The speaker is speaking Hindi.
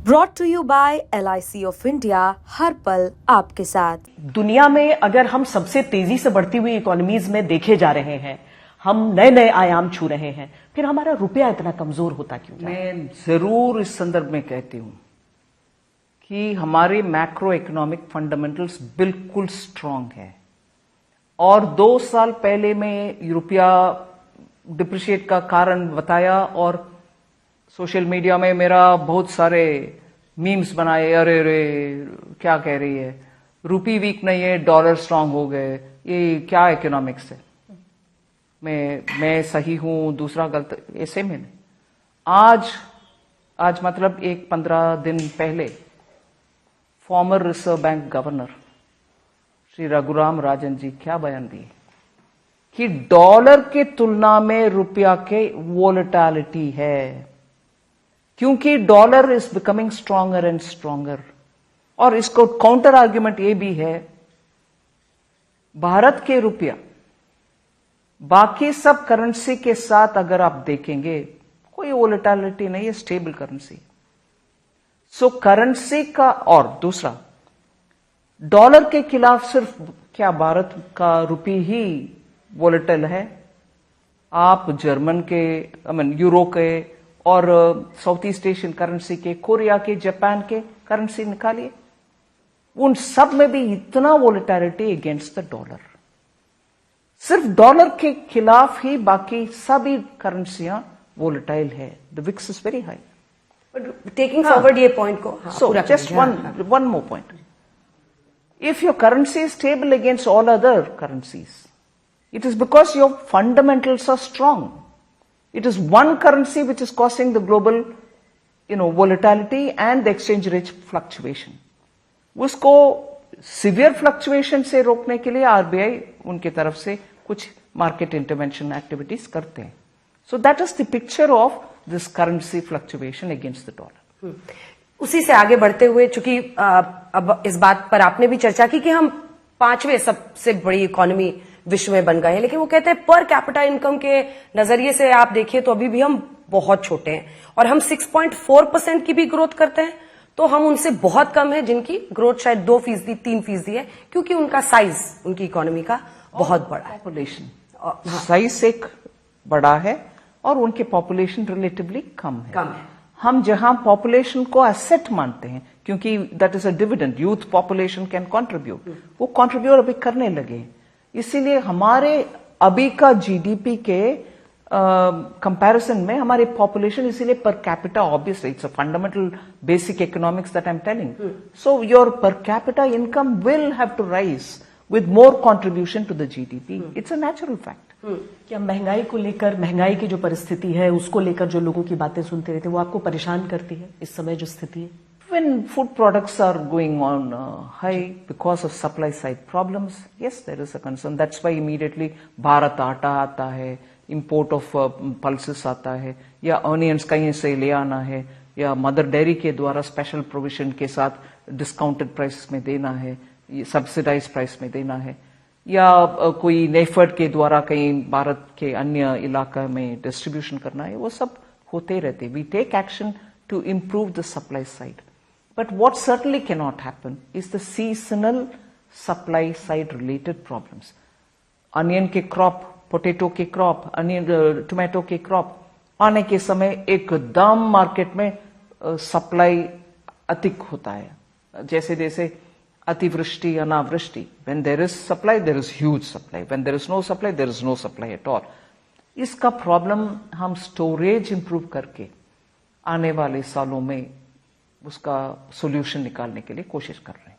Brought to you by LIC of India, हर पल आपके साथ। दुनिया में अगर हम सबसे तेजी से बढ़ती हुई इकोनॉमीज में देखे जा रहे हैं, हम नए नए आयाम छू रहे हैं, फिर हमारा रुपया इतना कमजोर होता क्यों? मैं जरूर इस संदर्भ में कहती हूं कि हमारे मैक्रो इकोनॉमिक फंडामेंटल्स बिल्कुल स्ट्रांग है और 2 साल पहले मैं रुपया डिप्रिशिएट का कारण बताया और सोशल मीडिया में मेरा बहुत सारे मीम्स बनाए, अरे रे क्या कह रही है, रुपी वीक नहीं है, डॉलर स्ट्रांग हो गए, ये क्या इकोनॉमिक्स है, मैं सही हूं दूसरा गलत, ऐसे में नहीं। आज मतलब 15 दिन पहले former Reserve Bank governor Shri Raghuram Rajan ji क्या बयान दिए कि डॉलर के तुलना में रुपया के वोलेटिलिटी है, क्योंकि dollar is becoming stronger and stronger. और इसको काउंटर आर्ग्यूमेंट ये भी है, भारत के रुपया बाकी सब करेंसी के साथ अगर आप देखेंगे कोई वोलेटिलिटी नहीं है, स्टेबल करेंसी। सो करेंसी का, और दूसरा डॉलर के खिलाफ सिर्फ क्या भारत का रुपये ही वोलेटाइल है? आप जर्मन के, यूरो के और साउथ ईस्ट एशियन करेंसी के, कोरिया के, जापान के करेंसी निकालिए, उन सब में भी इतना वोलेटिलिटी अगेंस्ट द डॉलर। सिर्फ डॉलर के खिलाफ ही बाकी सभी करेंसियां वोलेटाइल है। The VIX is very high. Taking forward ये पॉइंट को, so just one more point, if your currency is stable against all other currencies, it is because your fundamentals are strong. It is one currency which is causing the global, volatility and the exchange rate fluctuation. उसको severe fluctuation से रोकने के लिए RBI उनके तरफ से कुछ market intervention activities करते हैं. So that is the picture of this currency fluctuation against the dollar. उसी से आगे बढ़ते हुए, चूंकि अब इस बात पर आपने भी चर्चा की कि हम 5वें सबसे बड़ी इकोनॉमी विश्व में बन गए हैं, लेकिन वो कहते हैं पर कैपिटा इनकम के नजरिए से आप देखिए तो अभी भी हम बहुत छोटे हैं और हम 6.4% की भी ग्रोथ करते हैं, तो हम उनसे बहुत कम है जिनकी ग्रोथ शायद 2%, 3% है, क्योंकि उनका साइज, उनकी इकोनॉमी का बहुत बड़ा है। पॉपुलेशन साइज एक बड़ा है और उनके पॉपुलेशन रिलेटिवली कम है। हम जहां पॉपुलेशन को एसेट मानते हैं, क्योंकि that is a dividend, youth population can contribute, वो कंट्रीब्यूट अभी करने लगे, इसीलिए हमारे अभी का जीडीपी के कंपैरिजन में हमारे पॉपुलेशन, इसीलिए per capita, obviously it's a fundamental basic economics that I am telling, so your per capita income will have to rise with more contribution to the GDP. It's a natural fact. क्या महंगाई को लेकर, महंगाई की जो परिस्थिति है उसको लेकर जो लोगों की बातें सुनते रहते हैं, वो आपको परेशान करती है इस समय जो स्थिति है? When food products are going on high because of supply side problems, yes, there is a concern. That's why immediately Bharat आटा आता है, import of pulses आता है, या onions कहीं से ले आना है, या मदर डेयरी के द्वारा स्पेशल प्रोविजन के साथ डिस्काउंटेड प्राइस में देना है, सब्सिडाइज प्राइस में देना है, या कोई नेफर्ड के द्वारा कहीं भारत के अन्य इलाका में डिस्ट्रीब्यूशन करना है, वो सब होते रहते। We take action to improve the supply side, but what certainly can not happen is the seasonal supply side related problems. Onion के क्रॉप, पोटैटो के क्रॉप, टोमेटो के क्रॉप आने के समय एकदम मार्केट में सप्लाई अधिक होता है, जैसे अतिवृष्टि, अनावृष्टि। When there is supply, there is huge supply. When there is no supply, there is no supply at all. इसका प्रॉब्लम हम स्टोरेज इंप्रूव करके आने वाले सालों में उसका सॉल्यूशन निकालने के लिए कोशिश कर रहे हैं।